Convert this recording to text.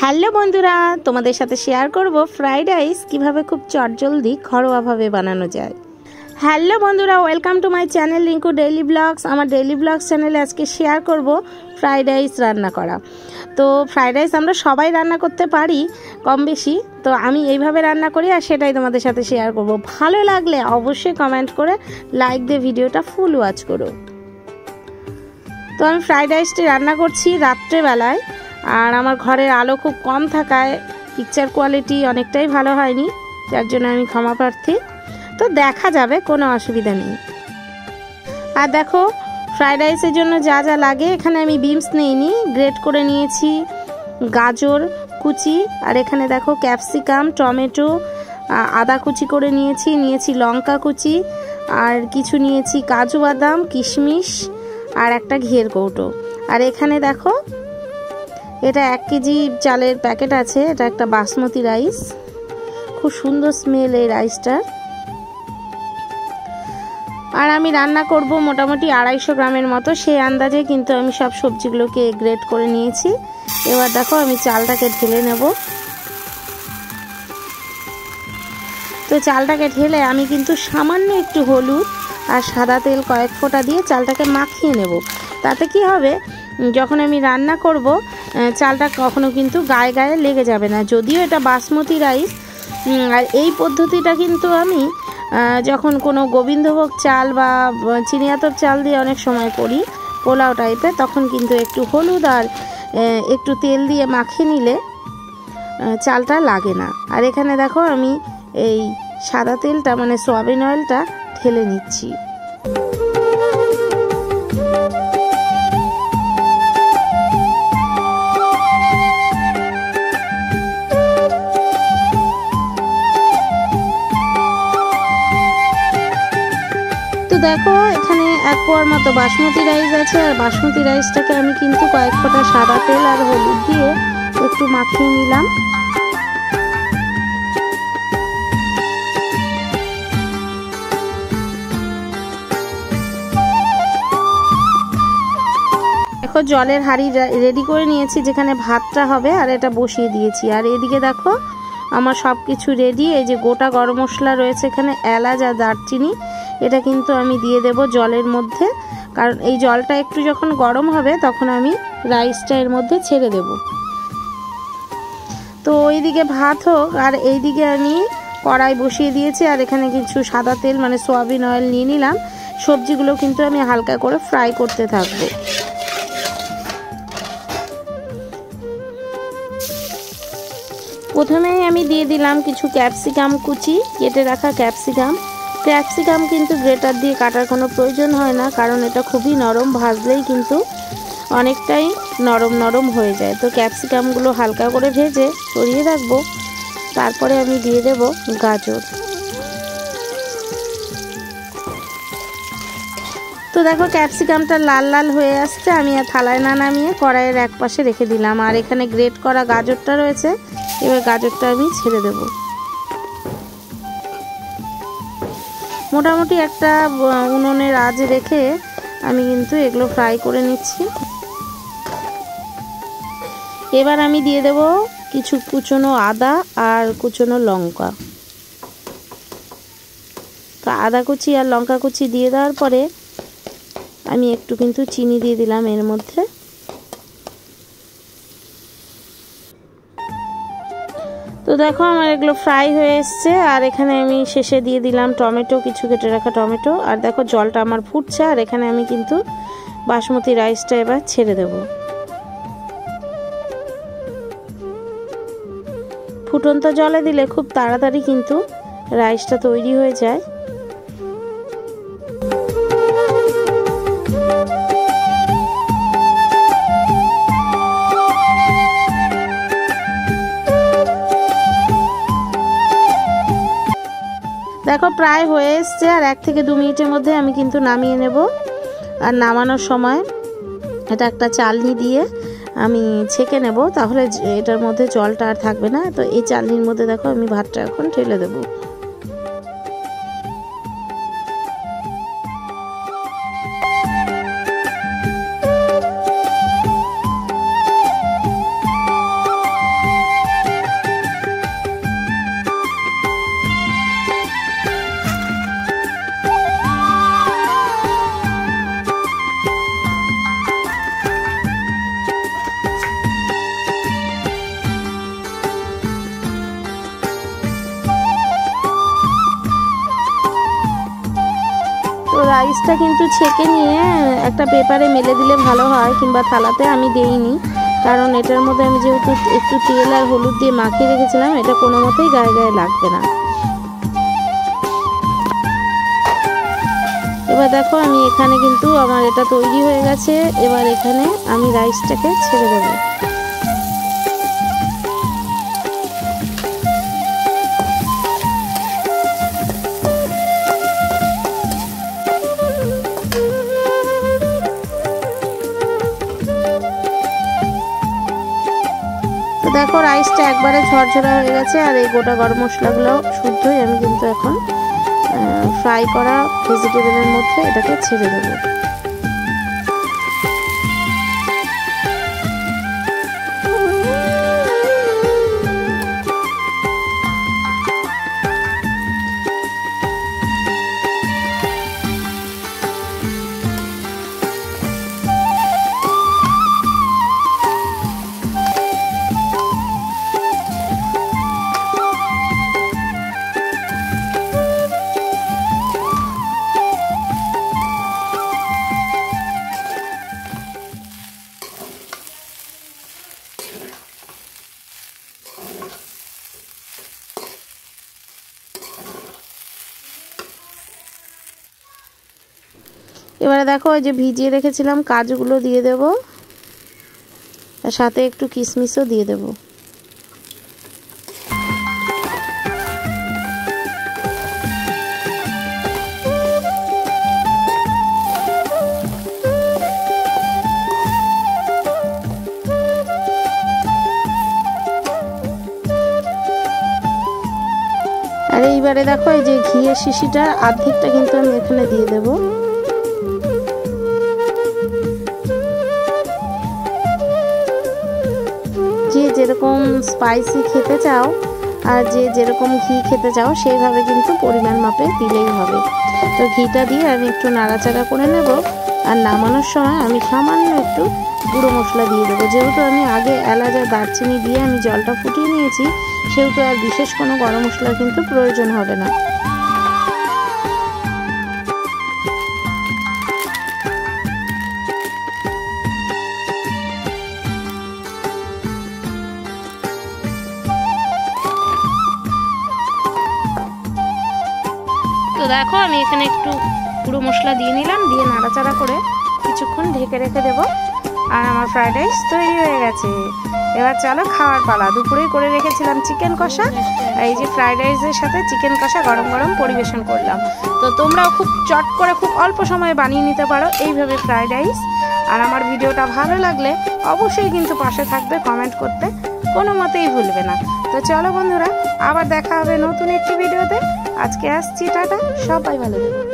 Hello বন্ধুরা, তোমাদের সাথে শেয়ার করব ফ্রাইড রাইস কিভাবে খুব চটজলদি ঘরোয়াভাবে বানানো যায়। হ্যালো বন্ধুরা, welcome to my channel Rinku daily blogs. আমার ডেইলি ব্লগস চ্যানেলে আজকে শেয়ার করব ফ্রাইড রাইস রান্না করা। তো ফ্রাইড রাইস আমরা সবাই রান্না করতে পারি কম বেশি, তো আমি এইভাবে রান্না করি আর সেটাই তোমাদের সাথে শেয়ার করব। ভালো লাগলে অবশ্যই কমেন্ট করে লাইক দিয়ে ভিডিওটা ফুল ওয়াচ করো। তো আমি ফ্রাইড রাইসটি রান্না করছি রাত্রেবেলায়, আর আমার ঘরের আলো খুব কম থাকায় পিকচার কোয়ালিটি অনেকটাই ভালো হয়নি, যার জন্য আমি ক্ষমা প্রার্থী। তো দেখা যাবে, কোনো অসুবিধা নেই। আর দেখো ফ্রাইড রাইসের জন্য যা যা লাগে, এখানে আমি বিনস নিইনি, গ্রেট করে নিয়েছি গাজর কুচি, আর এখানে দেখো ক্যাপসিকাম, টমেটো, আদা কুচি করে নিয়েছি লঙ্কা কুচি, আর কিছু নিয়েছি কাজু বাদাম, কিশমিশ, আর একটা ঘিয়ের কৌটো। আর এখানে দেখো এটা 1 কেজি চালের প্যাকেট আছে, এটা একটা বাসমতি রাইস, খুব সুন্দর স্মেল এই রাইসটার। আর আমি রান্না করব মোটামুটি 250 গ্রামের মতো, সেই আন্দাজে কিন্তু আমি সব সবজিগুলোকে গ্রেট করে নিয়েছি। এবার দেখো আমি চালটাকে ঢেলে নেব। তো চালটাকে ঢেলে আমি কিন্তু সামান্য একটু হলুদ আর সাদা তেল কয়েক ফোঁটা দিয়ে চালটাকে মাখিয়ে নেব। তাতে কি হবে, যখন আমি রান্না করব চালটা কখনো কিন্তু গায়ে গায়ে লেগে যাবে না। যদিও এটা বাসমতি রাইস, আর এই পদ্ধতিটা কিন্তু আমি যখন কোনো গোবিন্দভোগ চাল বা চিনিয়াতর চাল দিয়ে অনেক সময় করি পোলাও টাইপের, তখন কিন্তু একটু হলুদ আর একটু তেল দিয়ে মাখিয়ে নিলে চালটা লাগে না। আর এখানে দেখো আমি এই সাদা তেলটা মানে সয়াবিন অয়েলটা ঢেলে নিচ্ছি। তো দেখো এখানে 1 পোয়ার মতো বাসমতি রাইস আছে, আর বাসমতি রাইসটাকে আমি কিন্তু কয়েক ফোঁটা সাদা তেল আর হলুদ দিয়ে একটু মাখিয়ে নিলাম। দেখো জলের হাঁড়ি রেডি করে নিয়েছি যেখানে ভাতটা হবে, আর এটা বসিয়ে দিয়েছি। আর এদিকে দেখো আমার সব কিছু রেডি। এই যে গোটা গরম মশলা রয়েছে এখানে, এলাচ আর দারচিনি, এটা কিন্তু আমি দিয়ে দেব জলের মধ্যে, কারণ এই জলটা একটু যখন গরম হবে তখন আমি রাইসটা এর মধ্যে ছেড়ে দেব। তো ওইদিকে ভাত হোক, আর এইদিকে আমি কড়াই বসিয়ে দিয়েছি, আর এখানে কিছু সাদা তেল মানে সয়াবিন অয়েল নিয়ে নিলাম। সবজিগুলো কিন্তু আমি হালকা করে ফ্রাই করতে থাকবো। প্রথমেই আমি দিয়ে দিলাম কিছু ক্যাপসিকাম কুচি, কেটে রাখা ক্যাপসিকাম কিন্তু গ্রেটার দিয়ে কাটার কোনো প্রয়োজন হয় না, কারণ এটা খুবই নরম, ভাজলেই কিন্তু অনেকটাই নরম হয়ে যায়। তো ক্যাপসিকামগুলো হালকা করে ভেজে সরিয়ে রাখবো। তারপরে আমি দিয়ে দেব গাজর। তো দেখো ক্যাপসিকামটা লাল লাল হয়ে আসছে, আমি আর থালায় না নামিয়ে কড়াইয়ের এক পাশে রেখে দিলাম। আর এখানে গ্রেট করা গাজরটা রয়েছে, এবার গাজরটা আমি ছেড়ে দেব। মোটামুটি একটা উনুনের আঁচ রেখে আমি কিন্তু এগুলো ফ্রাই করে নিচ্ছি। এবার আমি দিয়ে দেব কিছু কুচনো আদা আর কুচনো লঙ্কা। তো আদা কুচি আর লঙ্কা কুচি দিয়ে দেওয়ার পরে আমি একটু কিন্তু চিনি দিয়ে দিলাম এর মধ্যে। তো দেখো আমার এগুলো ফ্রাই হয়ে এসছে, আর এখানে আমি শেষে দিয়ে দিলাম টমেটো, কিছু কেটে রাখা টমেটো। আর দেখো জলটা আমার ফুটছে, আর এখানে আমি কিন্তু বাসমতি রাইসটা এবার ছেড়ে দেব। ফুটন্ত জলে দিলে খুব তাড়াতাড়ি কিন্তু রাইসটা তৈরি হয়ে যায়। দেখো প্রায় হয়ে এসছে, আর 1 থেকে 2 মিনিটের মধ্যে আমি কিন্তু নামিয়ে নেব। আর নামানোর সময় এটা একটা চালনি দিয়ে আমি ছেঁকে নেব, তাহলে এটার মধ্যে জলটা আর থাকবে না। তো এই চালনির মধ্যে দেখো আমি ভাতটা এখন ঢেলে দেবো। রাইসটা কিন্তু ছেঁকে নিয়ে একটা পেপারে মেলে দিলে ভালো হয়, কিংবা থালাতে। আমি দেইনি, কারণ এটার মধ্যে আমি যেহেতু একটু তেল আর হলুদ দিয়ে মাখিয়ে রেখেছিলাম, এটা কোনো মতেই গায়ে গায়ে লাগবে না। এবার দেখো আমি এখানে কিন্তু আমার এটা তৈরি হয়ে গেছে। এবার এখানে আমি রাইসটাকে ছেড়ে দেবো। দেখো রাইসটা একবারে ঝরঝরা হয়ে গেছে, আর এই গোটা গরম মশলাগুলো শুদ্ধই আমি কিন্তু এখন ফ্রাই করা ভেজিটেবলের মধ্যে এটাকে ছেড়ে দেবো। এবারে দেখো ওই যে ভিজিয়ে রেখেছিলাম কাজুগুলো দিয়ে দেব, আর সাথে একটু কিশমিশও দিয়ে দেব। আর এইবারে দেখো এই যে ঘিয়ের শিশিটা অর্ধেকটা কিন্তু আমি এখানে দিয়ে দেব। যে যেরকম স্পাইসি খেতে চাও আর যে যেরকম ঘি খেতে চাও সেইভাবে কিন্তু পরিমাণ মাপে দিলেই হবে। তো ঘিটা দিয়ে আমি একটু নাড়াচাড়া করে নেব, আর নামানোর সময় আমি সামান্য একটু গুঁড়ো মশলা দিয়ে দেবো। যেহেতু আমি আগে এলাচ আর দারচিনি দিয়ে আমি জলটা ফুটিয়ে নিয়েছি, সেহেতু আর বিশেষ কোনো গরম মশলার কিন্তু প্রয়োজন হবে না। তো দেখো আমি এখানে একটু গুঁড়ো মশলা দিয়ে নিলাম, দিয়ে নাড়াচাড়া করে কিছুক্ষণ ঢেকে রেখে দেবো, আর আমার ফ্রাইড রাইস তৈরি হয়ে গেছে। এবার চলো খাওয়ার পালা। দুপুরেই করে রেখেছিলাম চিকেন কষা, এই যে ফ্রাইড রাইসের সাথে চিকেন কষা গরম গরম পরিবেশন করলাম। তো তোমরাও খুব চট করে খুব অল্প সময়ে বানিয়ে নিতে পারো এইভাবে ফ্রাইড রাইস। আর আমার ভিডিওটা ভালো লাগলে অবশ্যই কিন্তু পাশে থাকবে, কমেন্ট করতে কোনো মতেই ভুলবে না। তো চলো বন্ধুরা, আবার দেখা হবে নতুন একটি ভিডিওতে। আজকে আসছি, টাটা, সবাই ভালো থেকো।